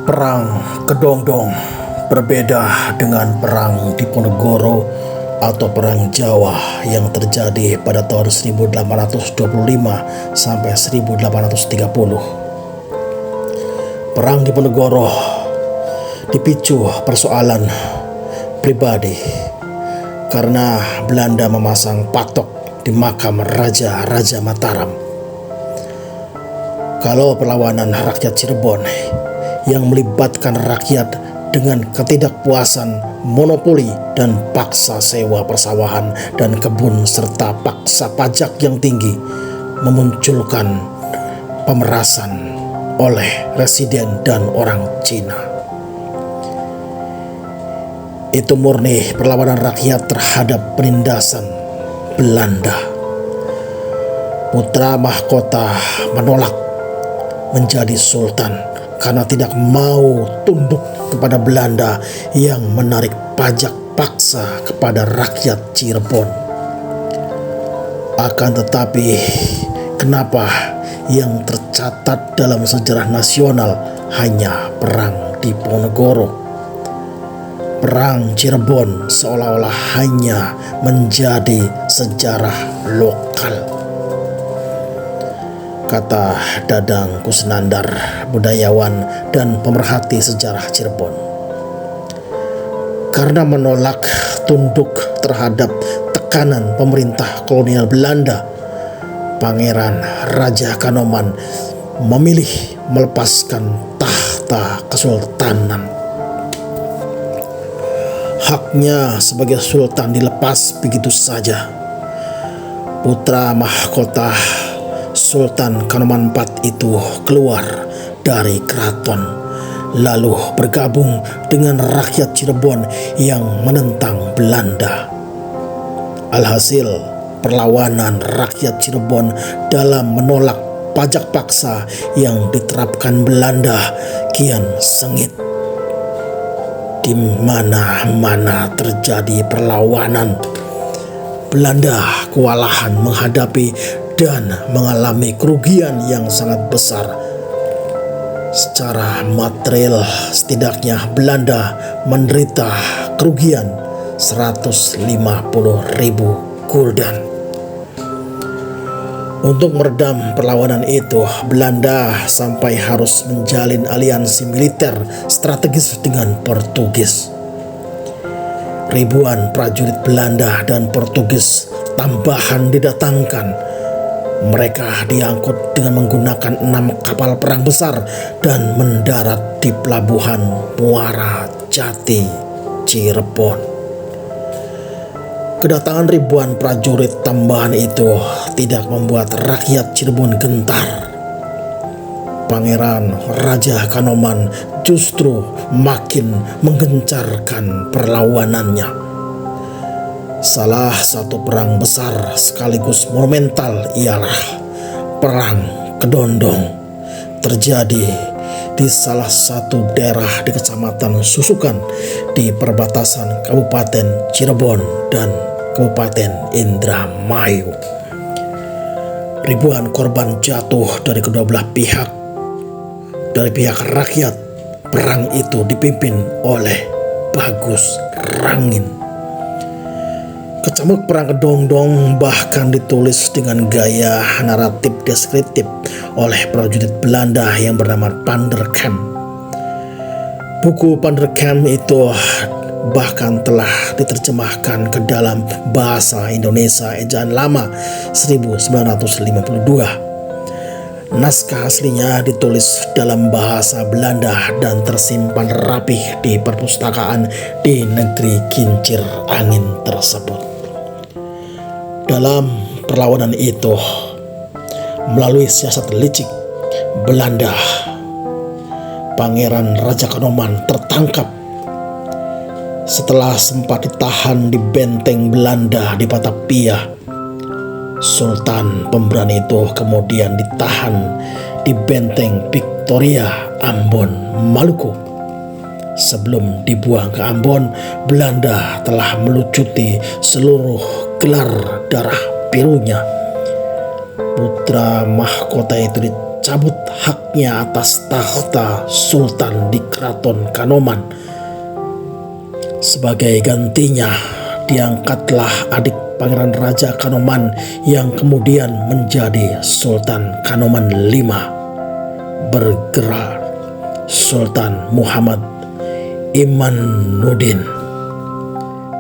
Perang Kedongdong berbeda dengan Perang Diponegoro atau Perang Jawa yang terjadi pada tahun 1825 sampai 1830. Perang Diponegoro dipicu persoalan pribadi karena Belanda memasang patok di makam Raja Mataram. Kalau perlawanan rakyat Cirebon yang melibatkan rakyat dengan ketidakpuasan monopoli dan paksa sewa persawahan dan kebun serta paksa pajak yang tinggi memunculkan pemerasan oleh residen dan orang Cina. Itu murni perlawanan rakyat terhadap penindasan Belanda. Putra mahkota menolak menjadi sultan karena tidak mau tunduk kepada Belanda yang menarik pajak paksa kepada rakyat Cirebon. Akan tetapi, kenapa yang tercatat dalam sejarah nasional hanya Perang Diponegoro? Perang Cirebon seolah-olah hanya menjadi sejarah lokal. Kata Dadang Kusnandar, budayawan dan pemerhati sejarah Cirebon. Karena menolak tunduk terhadap tekanan pemerintah kolonial Belanda, Pangeran Raja Kanoman memilih melepaskan tahta kesultanan. Haknya sebagai sultan dilepas begitu saja. Putra mahkota Sultan Kanoman IV itu keluar dari keraton, lalu bergabung dengan rakyat Cirebon yang menentang Belanda. Alhasil, perlawanan rakyat Cirebon dalam menolak pajak paksa yang diterapkan Belanda kian sengit. Di mana-mana terjadi perlawanan, Belanda kewalahan menghadapi dan mengalami kerugian yang sangat besar. Secara material, setidaknya Belanda menderita kerugian 150.000 gulden. Untuk meredam perlawanan itu, Belanda sampai harus menjalin aliansi militer strategis dengan Portugis. Ribuan prajurit Belanda dan Portugis tambahan didatangkan. Mereka diangkut dengan menggunakan 6 kapal perang besar dan mendarat di pelabuhan Muara Jati, Cirebon. Kedatangan ribuan prajurit tambahan itu tidak membuat rakyat Cirebon gentar. Pangeran Raja Kanoman justru makin menggencarkan perlawanannya. Salah satu perang besar sekaligus monumental ialah Perang Kedondong, terjadi di salah satu daerah di Kecamatan Susukan di perbatasan Kabupaten Cirebon dan Kabupaten Indramayu. Ribuan korban jatuh dari kedua belah pihak. Dari pihak rakyat, perang itu dipimpin oleh Bagus Rangin. Kecamuk Perang Kedongdong bahkan ditulis dengan gaya naratif deskriptif oleh prajurit Belanda yang bernama Van der Kamp. Buku Van der Kamp itu bahkan telah diterjemahkan ke dalam bahasa Indonesia ejaan lama 1952. Naskah aslinya ditulis dalam bahasa Belanda dan tersimpan rapih di perpustakaan di negeri kincir angin tersebut. Dalam perlawanan itu, melalui siasat licik Belanda, Pangeran Raja Kanoman tertangkap. Setelah sempat ditahan di benteng Belanda di Batavia, Sultan pemberani itu kemudian ditahan di benteng Victoria, Ambon, Maluku. Sebelum dibuang ke Ambon, Belanda telah melucuti seluruh gelar darah birunya. Putra mahkota itu dicabut haknya atas tahta sultan di keraton Kanoman. Sebagai gantinya diangkatlah adik Pangeran Raja Kanoman yang kemudian menjadi Sultan Kanoman V, bergelar Sultan Muhammad Imanuddin.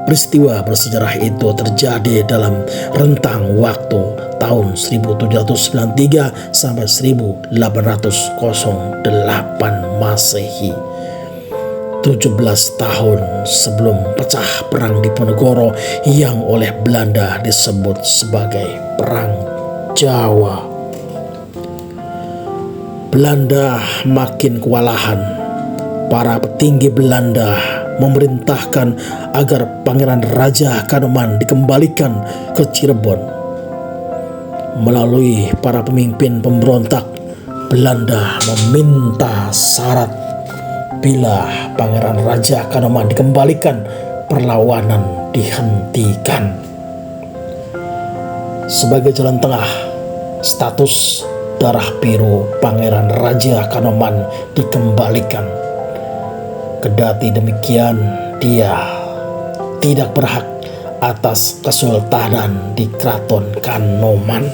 Peristiwa bersejarah itu terjadi dalam rentang waktu tahun 1793 sampai 1808 Masehi. 17 tahun sebelum pecah Perang Diponegoro yang oleh Belanda disebut sebagai Perang Jawa. Belanda makin kewalahan. Para petinggi Belanda memerintahkan agar Pangeran Raja Kanoman dikembalikan ke Cirebon. Melalui para pemimpin pemberontak, Belanda meminta syarat bila Pangeran Raja Kanoman dikembalikan, perlawanan dihentikan. Sebagai jalan tengah, status darah biru Pangeran Raja Kanoman dikembalikan. Kedati demikian, dia tidak berhak atas kesultanan di keraton Kanoman.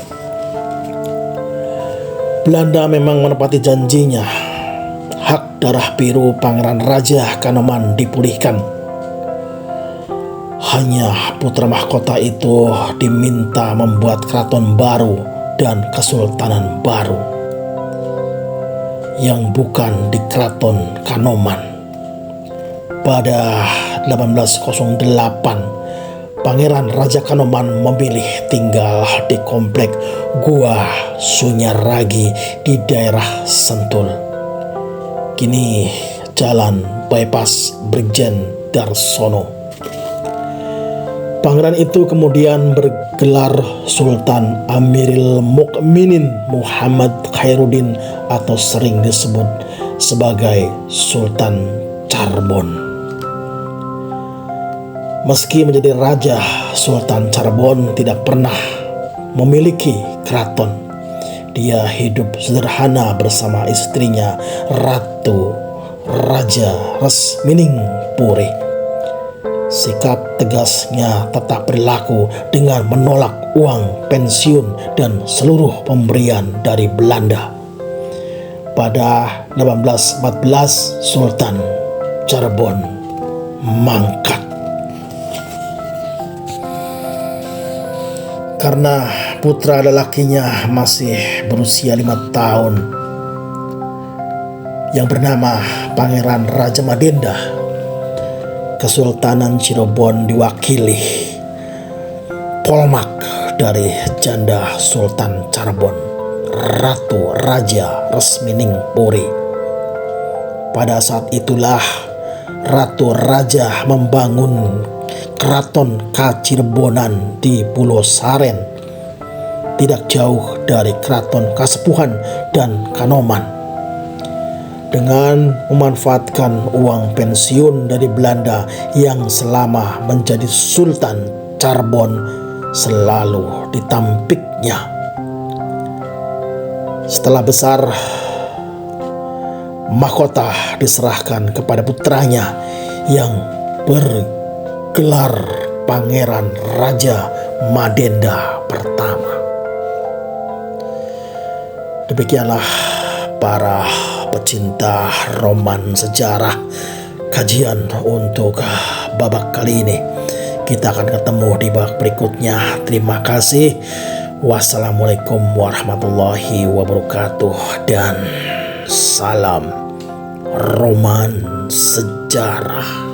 Belanda memang menepati janjinya. Hak darah biru Pangeran Raja Kanoman dipulihkan. Hanya putra mahkota itu diminta membuat keraton baru dan kesultanan baru yang bukan di keraton Kanoman. Pada 1808, Pangeran Raja Kanoman memilih tinggal di komplek Gua Sunyaragi di daerah Sentul. Kini Jalan Bypass Brigjen Darsono. Pangeran itu kemudian bergelar Sultan Amirul Mukminin Muhammad Khairuddin atau sering disebut sebagai Sultan Charbon. Meski menjadi raja, Sultan Charbon tidak pernah memiliki keraton. Dia hidup sederhana bersama istrinya Ratu Raja Resminingpuri. Sikap tegasnya tetap berlaku dengan menolak uang pensiun dan seluruh pemberian dari Belanda. Pada 1814, Sultan Charbon mangkat. Karena putra lelakinya masih berusia 5 tahun yang bernama Pangeran Raja Madenda, Kesultanan Cirebon diwakili polmak dari janda Sultan Charbon, Ratu Raja Resminingpuri. Pada saat itulah Ratu Raja membangun Keraton Kacirebonan di Pulau Saren, tidak jauh dari Keraton Kasepuhan dan Kanoman. Dengan memanfaatkan uang pensiun dari Belanda yang selama menjadi Sultan Charbon selalu ditampiknya. Setelah besar, mahkota diserahkan kepada putranya yang bergelar Pangeran Raja Madenda pertama. Demikianlah para pecinta roman sejarah kajian untuk babak kali ini. Kita akan ketemu di babak berikutnya. Terima kasih. Wassalamualaikum warahmatullahi wabarakatuh dan salam roman sejarah.